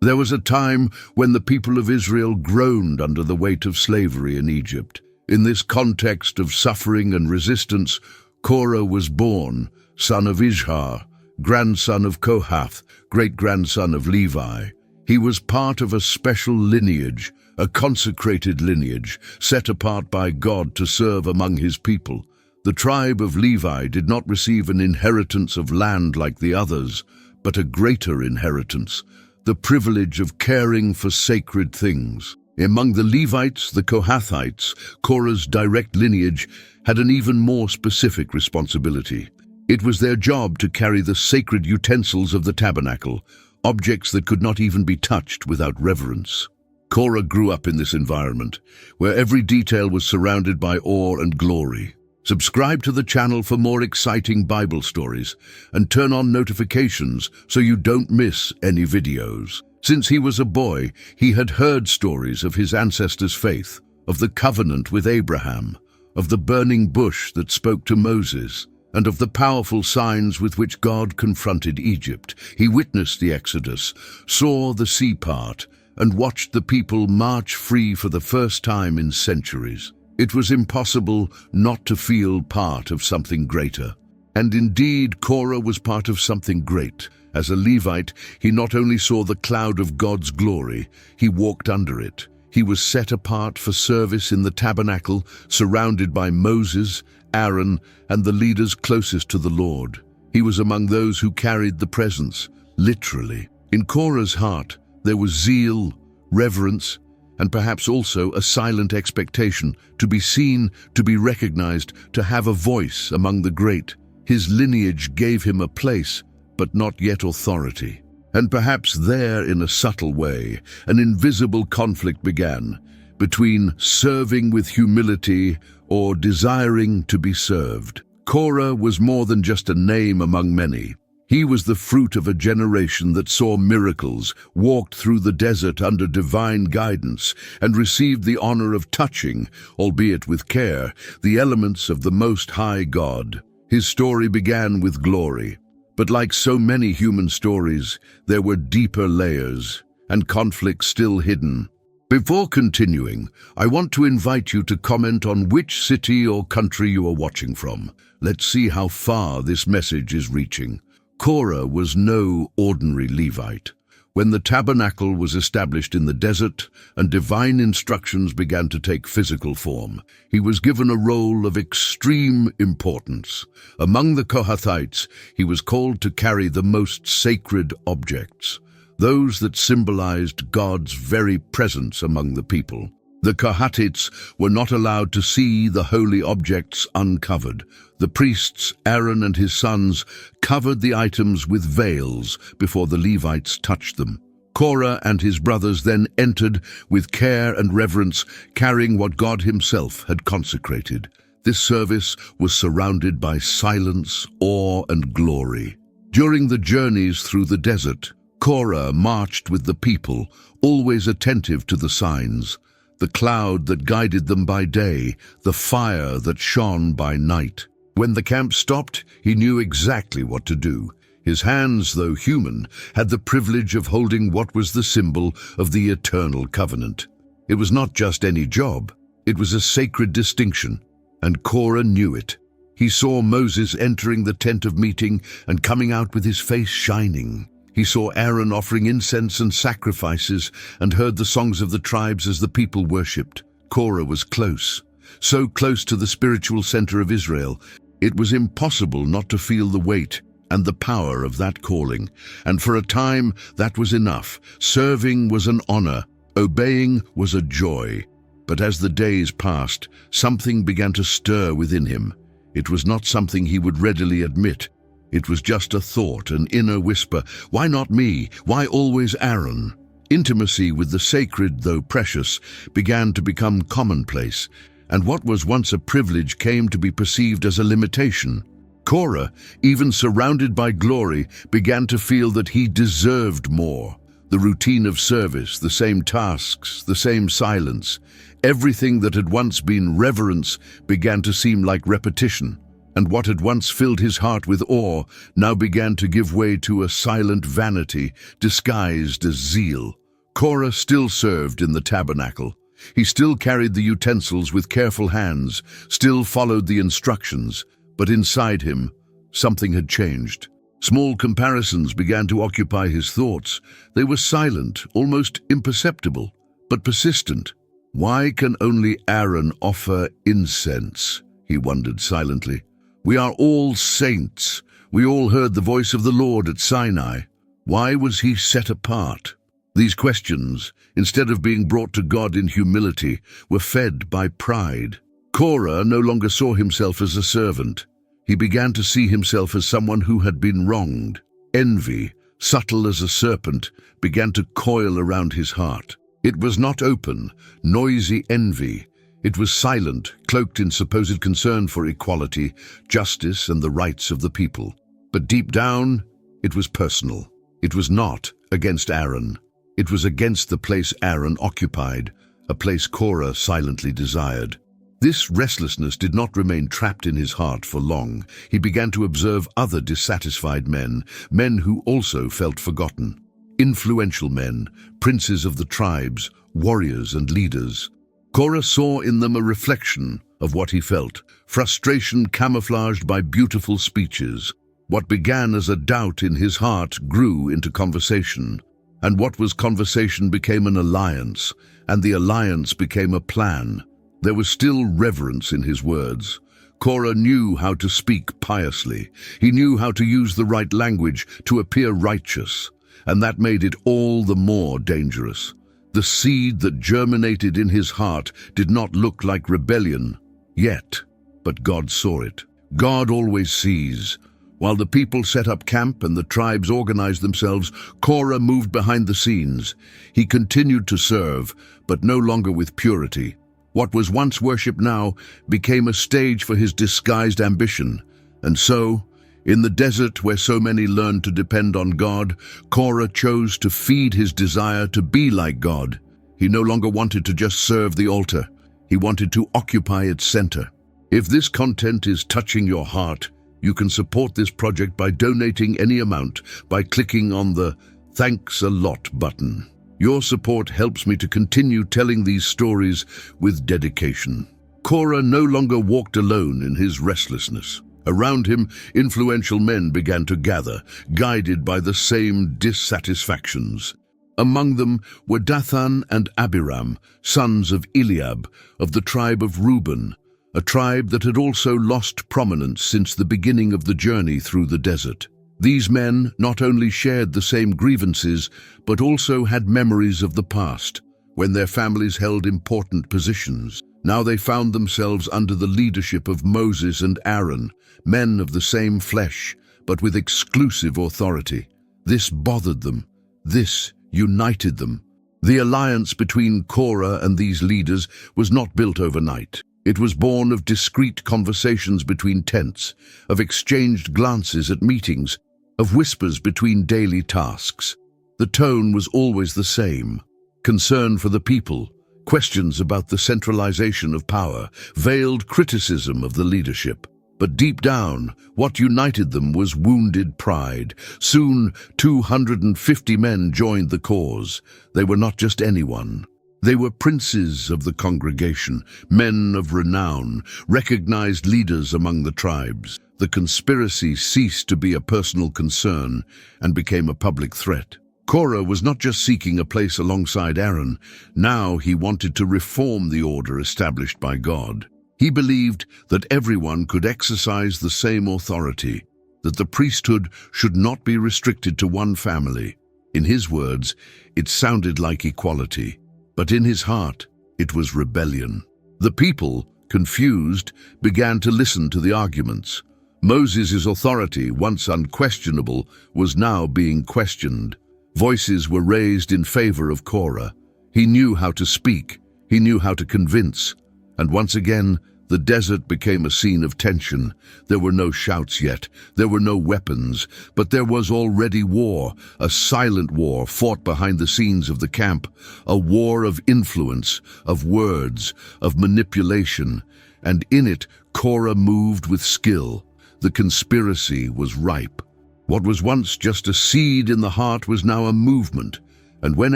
There was a time when the people of Israel groaned under the weight of slavery in Egypt. In this context of suffering and resistance, KORAH was born, son of Izhar, grandson of Kohath, great-grandson of Levi. He was part of a special lineage, a consecrated lineage, set apart by God to serve among his people. The tribe of Levi did not receive an inheritance of land like the others, but a greater inheritance, the privilege of caring for sacred things. Among the Levites, the Kohathites, KORAH's direct lineage, had an even more specific responsibility. It was their job to carry the sacred utensils of the tabernacle, objects that could not even be touched without reverence. KORAH grew up in this environment, where every detail was surrounded by awe and glory. Subscribe to the channel for more exciting Bible stories, and turn on notifications so you don't miss any videos. Since he was a boy, he had heard stories of his ancestors' faith, of the covenant with Abraham, of the burning bush that spoke to Moses, and of the powerful signs with which God confronted Egypt. He witnessed the Exodus, saw the sea part, and watched the people march free for the first time in centuries. It was impossible not to feel part of something greater. And indeed, KORAH was part of something great. As a Levite, he not only saw the cloud of God's glory, he walked under it. He was set apart for service in the tabernacle, surrounded by Moses, Aaron, and the leaders closest to the Lord. He was among those who carried the presence, literally. In KORAH's heart, there was zeal, reverence, and perhaps also a silent expectation to be seen, to be recognized, to have a voice among the great. His lineage gave him a place, but not yet authority. And perhaps there, in a subtle way, an invisible conflict began between serving with humility or desiring to be served. KORAH was more than just a name among many. He was the fruit of a generation that saw miracles, walked through the desert under divine guidance, and received the honor of touching, albeit with care, the elements of the Most High God. His story began with glory. But like so many human stories, there were deeper layers and conflicts still hidden. Before continuing, I want to invite you to comment on which city or country you are watching from. Let's see how far this message is reaching. KORAH was no ordinary Levite. When the tabernacle was established in the desert and divine instructions began to take physical form, he was given a role of extreme importance. Among the Kohathites, he was called to carry the most sacred objects, those that symbolized God's very presence among the people. The Kohathites were not allowed to see the holy objects uncovered. The priests, Aaron and his sons, covered the items with veils before the Levites touched them. KORAH and his brothers then entered with care and reverence, carrying what God himself had consecrated. This service was surrounded by silence, awe, and glory. During the journeys through the desert, KORAH marched with the people, always attentive to the signs. The cloud that guided them by day, the fire that shone by night. When the camp stopped, he knew exactly what to do. His hands, though human, had the privilege of holding what was the symbol of the eternal covenant. It was not just any job, it was a sacred distinction, and KORAH knew it. He saw Moses entering the tent of meeting and coming out with his face shining. He saw Aaron offering incense and sacrifices and heard the songs of the tribes as the people worshipped. KORAH was close, so close to the spiritual center of Israel. It was impossible not to feel the weight and the power of that calling, and for a time that was enough. Serving was an honor, obeying was a joy. But as the days passed, something began to stir within him. It was not something he would readily admit. It was just a thought, an inner whisper. Why not me? Why always Aaron? Intimacy with the sacred, though precious, began to become commonplace, and what was once a privilege came to be perceived as a limitation. KORAH, even surrounded by glory, began to feel that he deserved more. The routine of service, the same tasks, the same silence, everything that had once been reverence began to seem like repetition. and what had once filled his heart with awe now began to give way to a silent vanity disguised as zeal. Korah still served in the tabernacle. He still carried the utensils with careful hands, still followed the instructions, but inside him, something had changed. Small comparisons began to occupy his thoughts. They were silent, almost imperceptible, but persistent. Why can only Aaron offer incense? He wondered silently. We are all saints. We all heard the voice of the Lord at Sinai. Why was he set apart? These questions, instead of being brought to God in humility, were fed by pride. Korah no longer saw himself as a servant. He began to see himself as someone who had been wronged. Envy, subtle as a serpent, began to coil around his heart. It was not open, noisy envy. It was silent, cloaked in supposed concern for equality, justice, and the rights of the people. But deep down, it was personal. It was not against Aaron. It was against the place Aaron occupied, a place Korah silently desired. This restlessness did not remain trapped in his heart for long. He began to observe other dissatisfied men, men who also felt forgotten. Influential men, princes of the tribes, warriors and leaders. Korah saw in them a reflection of what he felt, frustration camouflaged by beautiful speeches. What began as a doubt in his heart grew into conversation, and what was conversation became an alliance, and the alliance became a plan. There was still reverence in his words. Korah knew how to speak piously. He knew how to use the right language to appear righteous, and that made it all the more dangerous. The seed that germinated in his heart did not look like rebellion yet, but God saw it. God always sees. While the people set up camp and the tribes organized themselves, Korah moved behind the scenes. He continued to serve, but no longer with purity. What was once worship now became a stage for his disguised ambition. And so, in the desert where so many learned to depend on God, Korah chose to feed his desire to be like God. He no longer wanted to just serve the altar. He wanted to occupy its center. If this content is touching your heart, you can support this project by donating any amount by clicking on the Thanks a Lot button. Your support helps me to continue telling these stories with dedication. Korah no longer walked alone in his restlessness. Around him, influential men began to gather, guided by the same dissatisfactions. Among them were Dathan and Abiram, sons of Eliab, of the tribe of Reuben, a tribe that had also lost prominence since the beginning of the journey through the desert. These men not only shared the same grievances, but also had memories of the past, when their families held important positions. Now they found themselves under the leadership of Moses and Aaron, men of the same flesh, but with exclusive authority. This bothered them. This united them. The alliance between Korah and these leaders was not built overnight. It was born of discreet conversations between tents, of exchanged glances at meetings, of whispers between daily tasks. The tone was always the same: concern for the people, questions about the centralization of power, veiled criticism of the leadership. But deep down, what united them was wounded pride. Soon, 250 men joined the cause. They were not just anyone. They were princes of the congregation, men of renown, recognized leaders among the tribes. The conspiracy ceased to be a personal concern and became a public threat. Korah was not just seeking a place alongside Aaron. Now he wanted to reform the order established by God. He believed that everyone could exercise the same authority, that the priesthood should not be restricted to one family. In his words, it sounded like equality, but in his heart, it was rebellion. The people, confused, began to listen to the arguments. Moses' authority, once unquestionable, was now being questioned. Voices were raised in favor of Korah. He knew how to speak. He knew how to convince. And once again, the desert became a scene of tension. There were no shouts yet. There were no weapons. But there was already war, a silent war fought behind the scenes of the camp, a war of influence, of words, of manipulation. And in it, Korah moved with skill. The conspiracy was ripe. What was once just a seed in the heart was now a movement, and when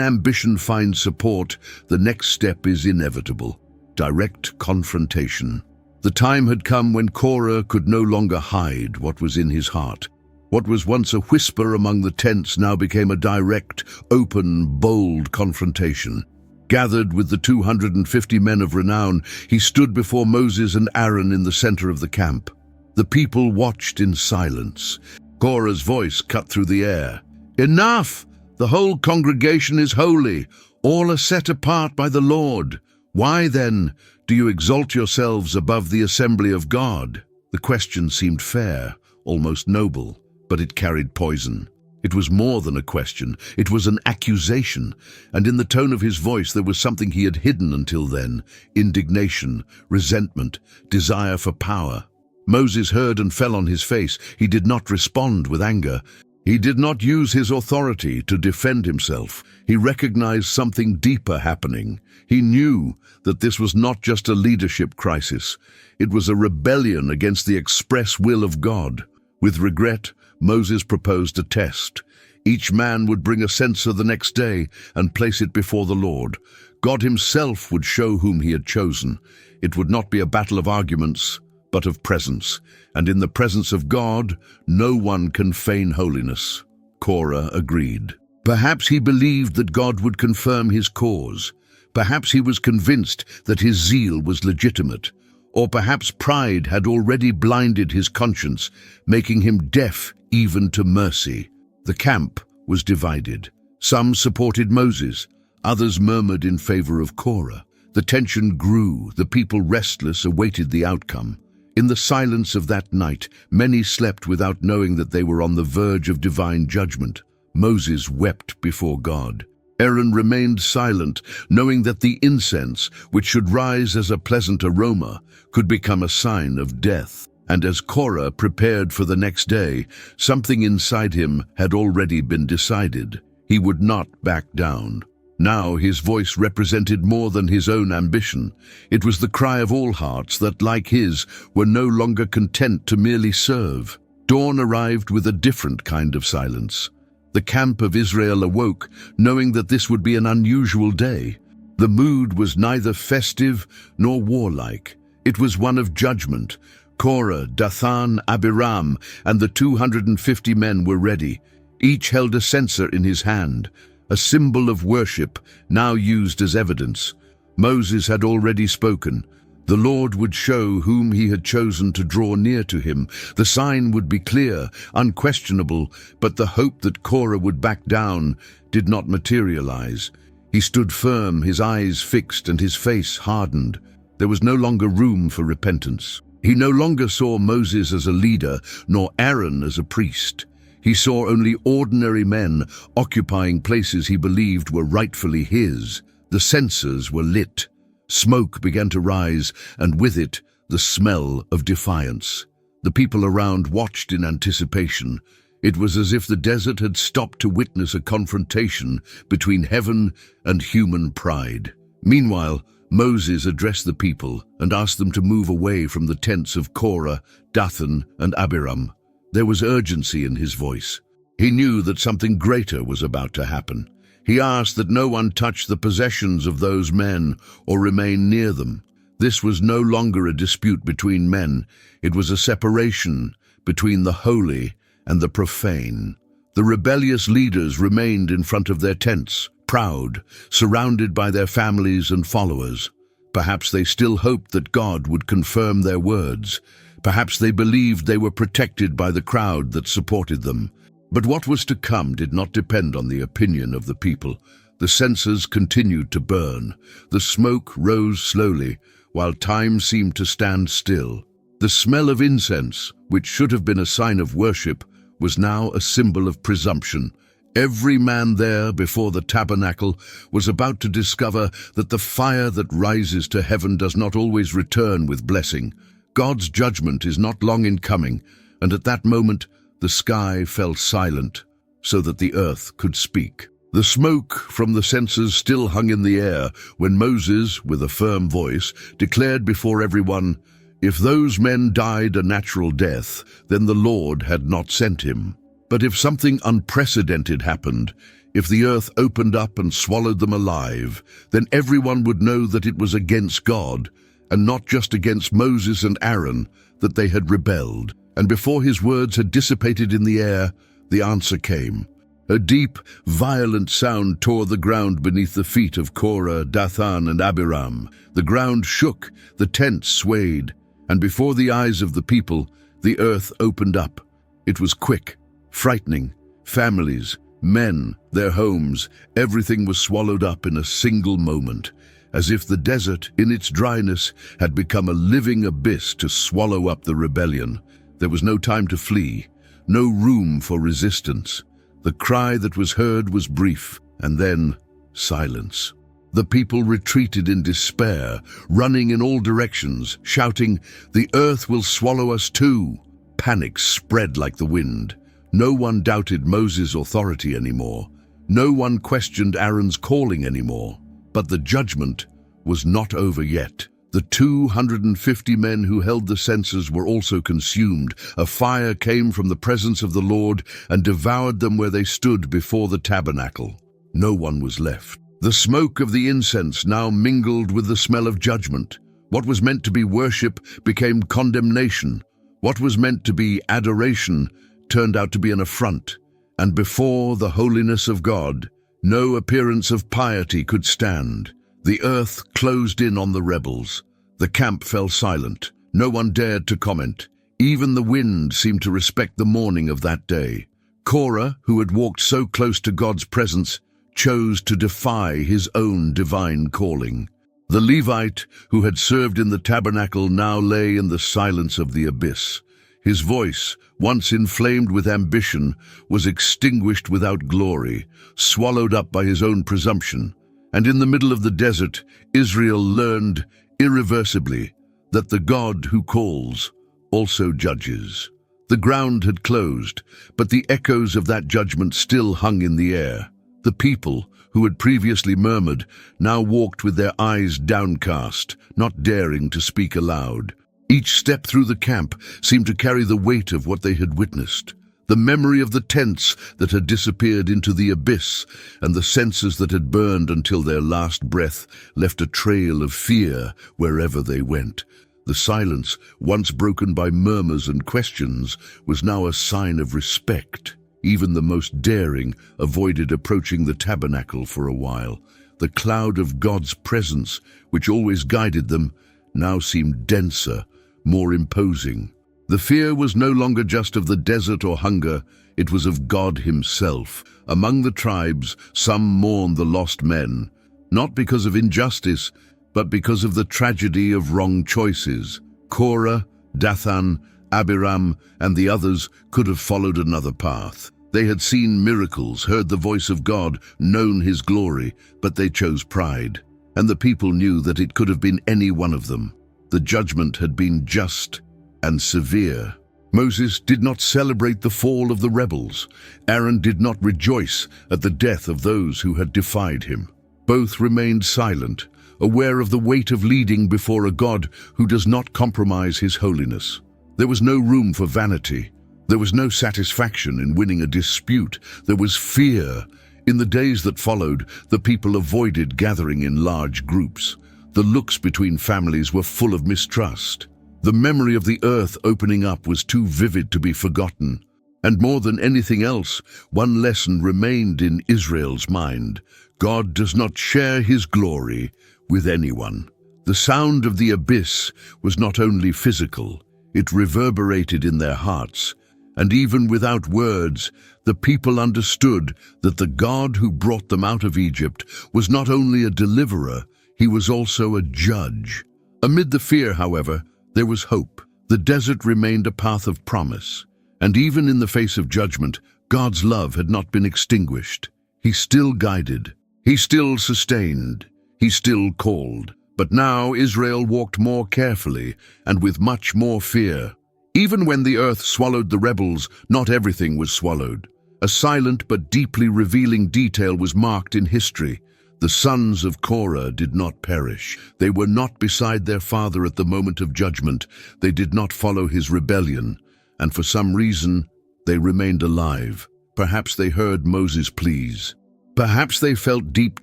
ambition finds support, the next step is inevitable: direct confrontation. The time had come when Korah could no longer hide what was in his heart. What was once a whisper among the tents now became a direct, open, bold confrontation. Gathered with the 250 men of renown, he stood before Moses and Aaron in the center of the camp. The people watched in silence. Korah's voice cut through the air. "Enough! The whole congregation is holy. All are set apart by the Lord. Why, then, do you exalt yourselves above the assembly of God?" The question seemed fair, almost noble, but it carried poison. It was more than a question. It was an accusation, and in the tone of his voice there was something he had hidden until then: indignation, resentment, desire for power. Moses heard and fell on his face. He did not respond with anger. He did not use his authority to defend himself. He recognized something deeper happening. He knew that this was not just a leadership crisis. It was a rebellion against the express will of God. With regret, Moses proposed a test. Each man would bring a censer the next day and place it before the Lord. God himself would show whom he had chosen. It would not be a battle of arguments, but of presence. And in the presence of God, no one can feign holiness. Korah agreed. Perhaps he believed that God would confirm his cause. Perhaps he was convinced that his zeal was legitimate. Or perhaps pride had already blinded his conscience, making him deaf even to mercy. The camp was divided. Some supported Moses, others murmured in favor of Korah. The tension grew, the people restless awaited the outcome. In the silence of that night, many slept without knowing that they were on the verge of divine judgment. Moses wept before God. Aaron remained silent, knowing that the incense, which should rise as a pleasant aroma, could become a sign of death. And as Korah prepared for the next day, something inside him had already been decided. He would not back down. Now his voice represented more than his own ambition. It was the cry of all hearts that, like his, were no longer content to merely serve. Dawn arrived with a different kind of silence. The camp of Israel awoke, knowing that this would be an unusual day. The mood was neither festive nor warlike. It was one of judgment. Korah, Dathan, Abiram, and the 250 men were ready. Each held a censer in his hand, a symbol of worship now used as evidence. Moses had already spoken. The Lord would show whom he had chosen to draw near to him. The sign would be clear, unquestionable, but the hope that Korah would back down did not materialize. He stood firm, his eyes fixed and his face hardened. There was no longer room for repentance. He no longer saw Moses as a leader, nor Aaron as a priest. He saw only ordinary men occupying places he believed were rightfully his. The censers were lit. Smoke began to rise, and with it, the smell of defiance. The people around watched in anticipation. It was as if the desert had stopped to witness a confrontation between heaven and human pride. Meanwhile, Moses addressed the people and asked them to move away from the tents of Korah, Dathan, and Abiram. There was urgency in his voice. He knew that something greater was about to happen. He asked that no one touch the possessions of those men or remain near them. This was no longer a dispute between men. It was a separation between the holy and the profane. The rebellious leaders remained in front of their tents, proud, surrounded by their families and followers. Perhaps they still hoped that God would confirm their words. Perhaps they believed they were protected by the crowd that supported them. But what was to come did not depend on the opinion of the people. The censers continued to burn. The smoke rose slowly, while time seemed to stand still. The smell of incense, which should have been a sign of worship, was now a symbol of presumption. Every man there before the tabernacle was about to discover that the fire that rises to heaven does not always return with blessing. God's judgment is not long in coming, and at that moment the sky fell silent so that the earth could speak. The smoke from the censers still hung in the air when Moses, with a firm voice, declared before everyone, If those men died a natural death, then the Lord had not sent him. But if something unprecedented happened, if the earth opened up and swallowed them alive, then everyone would know that it was against God, and not just against Moses and Aaron, that they had rebelled. And before his words had dissipated in the air, the answer came. A deep, violent sound tore the ground beneath the feet of Korah, Dathan, and Abiram. The ground shook, the tents swayed, and before the eyes of the people, the earth opened up. It was quick, frightening. Families, men, their homes, everything was swallowed up in a single moment, as if the desert, in its dryness, had become a living abyss to swallow up the rebellion. There was no time to flee, no room for resistance. The cry that was heard was brief, and then silence. The people retreated in despair, running in all directions, shouting, "The earth will swallow us too!" Panic spread like the wind. No one doubted Moses' authority anymore. No one questioned Aaron's calling anymore. But the judgment was not over yet. The 250 men who held the censers were also consumed. A fire came from the presence of the Lord and devoured them where they stood before the tabernacle. No one was left. The smoke of the incense now mingled with the smell of judgment. What was meant to be worship became condemnation. What was meant to be adoration turned out to be an affront. And before the holiness of God, no appearance of piety could stand. The earth closed in on the rebels. The camp fell silent. No one dared to comment. Even the wind seemed to respect the mourning of that day. Korah, who had walked so close to God's presence, chose to defy his own divine calling. The Levite, who had served in the tabernacle, now lay in the silence of the abyss. His voice, once inflamed with ambition, was extinguished without glory, swallowed up by his own presumption. And in the middle of the desert, Israel learned irreversibly that the God who calls also judges. The ground had closed, but the echoes of that judgment still hung in the air. The people, who had previously murmured, now walked with their eyes downcast, not daring to speak aloud. Each step through the camp seemed to carry the weight of what they had witnessed. The memory of the tents that had disappeared into the abyss and the censers that had burned until their last breath left a trail of fear wherever they went. The silence, once broken by murmurs and questions, was now a sign of respect. Even the most daring avoided approaching the tabernacle for a while. The cloud of God's presence, which always guided them, now seemed denser, more imposing. The fear was no longer just of the desert or hunger, it was of God himself. Among the tribes, some mourned the lost men, not because of injustice, but because of the tragedy of wrong choices. Korah, Dathan, Abiram, and the others could have followed another path. They had seen miracles, heard the voice of God, known his glory, but they chose pride. And the people knew that it could have been any one of them. The judgment had been just and severe. Moses did not celebrate the fall of the rebels. Aaron did not rejoice at the death of those who had defied him. Both remained silent, aware of the weight of leading before a God who does not compromise his holiness. There was no room for vanity. There was no satisfaction in winning a dispute. There was fear. In the days that followed, the people avoided gathering in large groups. The looks between families were full of mistrust. The memory of the earth opening up was too vivid to be forgotten. And more than anything else, one lesson remained in Israel's mind. God does not share his glory with anyone. The sound of the abyss was not only physical, it reverberated in their hearts. And even without words, the people understood that the God who brought them out of Egypt was not only a deliverer, he was also a judge. Amid the fear, however, there was hope. The desert remained a path of promise. And even in the face of judgment, God's love had not been extinguished. He still guided. He still sustained. He still called. But now Israel walked more carefully and with much more fear. Even when the earth swallowed the rebels, not everything was swallowed. A silent but deeply revealing detail was marked in history. The sons of Korah did not perish. They were not beside their father at the moment of judgment. They did not follow his rebellion, and for some reason, they remained alive. Perhaps they heard Moses' pleas. Perhaps they felt deep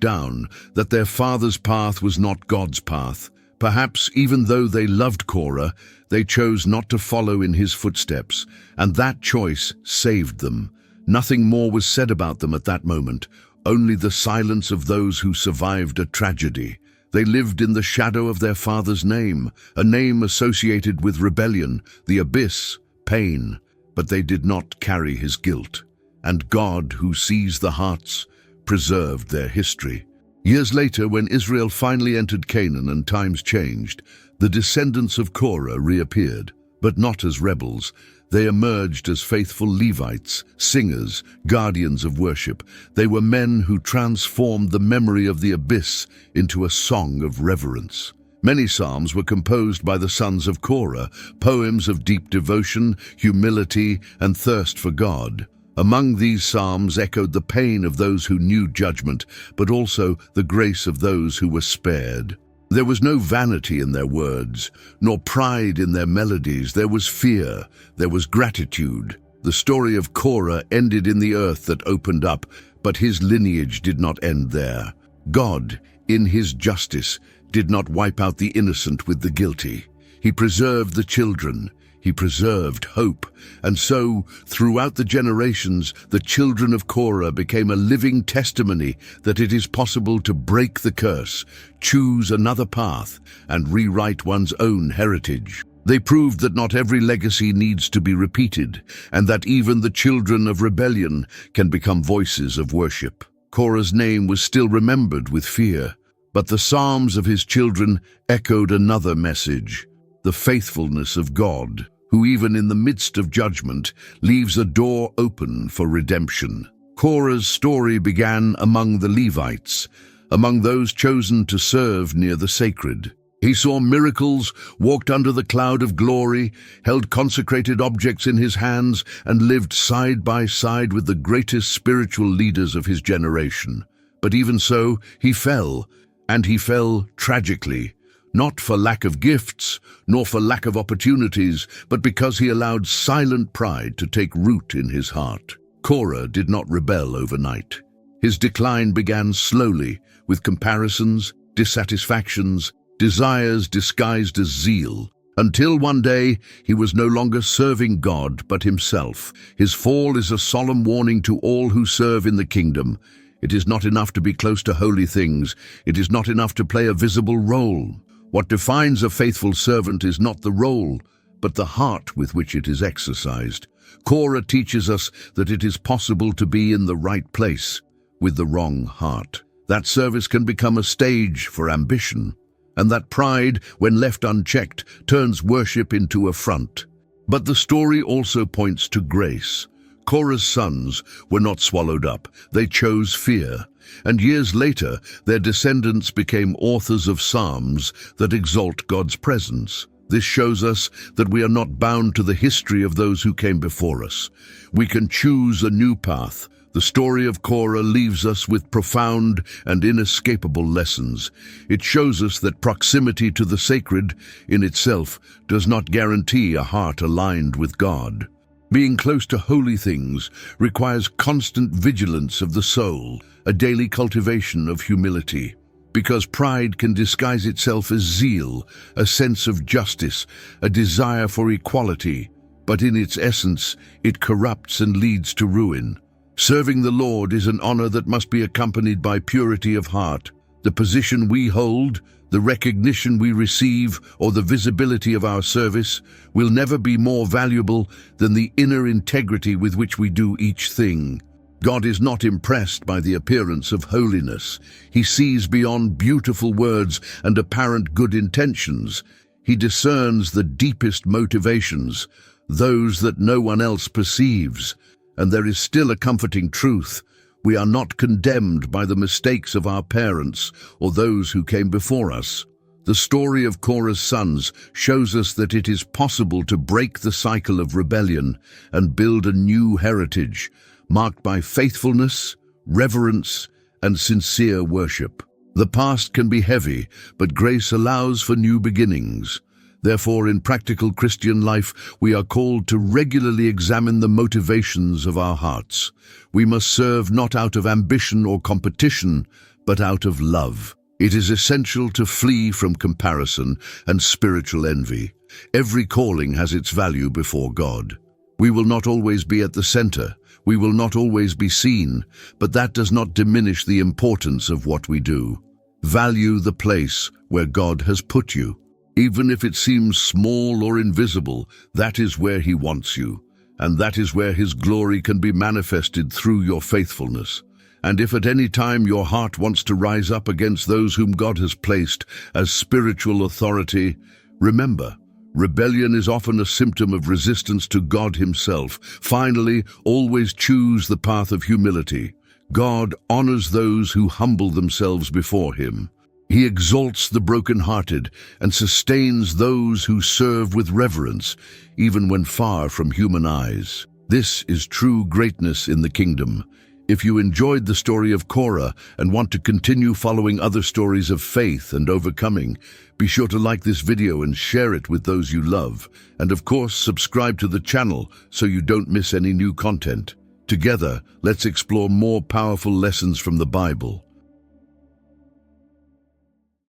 down that their father's path was not God's path. Perhaps, even though they loved Korah, they chose not to follow in his footsteps, and that choice saved them. Nothing more was said about them at that moment, only the silence of those who survived a tragedy. They lived in the shadow of their father's name, a name associated with rebellion, the abyss, pain, but they did not carry his guilt. And God, who sees the hearts, preserved their history. Years later, when Israel finally entered Canaan and times changed, the descendants of Korah reappeared, but not as rebels. They emerged as faithful Levites, singers, guardians of worship. They were men who transformed the memory of the abyss into a song of reverence. Many psalms were composed by the sons of Korah, poems of deep devotion, humility, and thirst for God. Among these psalms echoed the pain of those who knew judgment, but also the grace of those who were spared. There was no vanity in their words, nor pride in their melodies. There was fear, there was gratitude. The story of Korah ended in the earth that opened up, but his lineage did not end there. God, in his justice, did not wipe out the innocent with the guilty. He preserved the children. He preserved hope, and so, throughout the generations, the children of Korah became a living testimony that it is possible to break the curse, choose another path, and rewrite one's own heritage. They proved that not every legacy needs to be repeated, and that even the children of rebellion can become voices of worship. Korah's name was still remembered with fear, but the psalms of his children echoed another message: the faithfulness of God, who even in the midst of judgment leaves a door open for redemption. Korah's story began among the Levites, among those chosen to serve near the sacred. He saw miracles, walked under the cloud of glory, held consecrated objects in his hands, and lived side by side with the greatest spiritual leaders of his generation. But even so, he fell, and he fell tragically. Not for lack of gifts, nor for lack of opportunities, but because he allowed silent pride to take root in his heart. Korah did not rebel overnight. His decline began slowly, with comparisons, dissatisfactions, desires disguised as zeal, until one day he was no longer serving God but himself. His fall is a solemn warning to all who serve in the kingdom. It is not enough to be close to holy things. It is not enough to play a visible role. What defines a faithful servant is not the role, but the heart with which it is exercised. Korah teaches us that it is possible to be in the right place with the wrong heart. That service can become a stage for ambition, and that pride, when left unchecked, turns worship into affront. But the story also points to grace. Korah's sons were not swallowed up. They chose fear. And years later, their descendants became authors of psalms that exalt God's presence. This shows us that we are not bound to the history of those who came before us. We can choose a new path. The story of Korah leaves us with profound and inescapable lessons. It shows us that proximity to the sacred in itself does not guarantee a heart aligned with God. Being close to holy things requires constant vigilance of the soul, a daily cultivation of humility. Because pride can disguise itself as zeal, a sense of justice, a desire for equality, but in its essence, it corrupts and leads to ruin. Serving the Lord is an honor that must be accompanied by purity of heart. The position we hold, the recognition we receive, or the visibility of our service will never be more valuable than the inner integrity with which we do each thing. God is not impressed by the appearance of holiness. He sees beyond beautiful words and apparent good intentions. He discerns the deepest motivations, those that no one else perceives. And there is still a comforting truth. We are not condemned by the mistakes of our parents or those who came before us. The story of Korah's sons shows us that it is possible to break the cycle of rebellion and build a new heritage, marked by faithfulness, reverence, and sincere worship. The past can be heavy, but grace allows for new beginnings. Therefore, in practical Christian life, we are called to regularly examine the motivations of our hearts. We must serve not out of ambition or competition, but out of love. It is essential to flee from comparison and spiritual envy. Every calling has its value before God. We will not always be at the center. We will not always be seen, but that does not diminish the importance of what we do. Value the place where God has put you. Even if it seems small or invisible, that is where He wants you, and that is where His glory can be manifested through your faithfulness. And if at any time your heart wants to rise up against those whom God has placed as spiritual authority, remember, rebellion is often a symptom of resistance to God Himself. Finally, always choose the path of humility. God honors those who humble themselves before Him. He exalts the broken-hearted and sustains those who serve with reverence, even when far from human eyes. This is true greatness in the kingdom. If you enjoyed the story of Korah and want to continue following other stories of faith and overcoming, be sure to like this video and share it with those you love. And of course, subscribe to the channel so you don't miss any new content. Together, let's explore more powerful lessons from the Bible.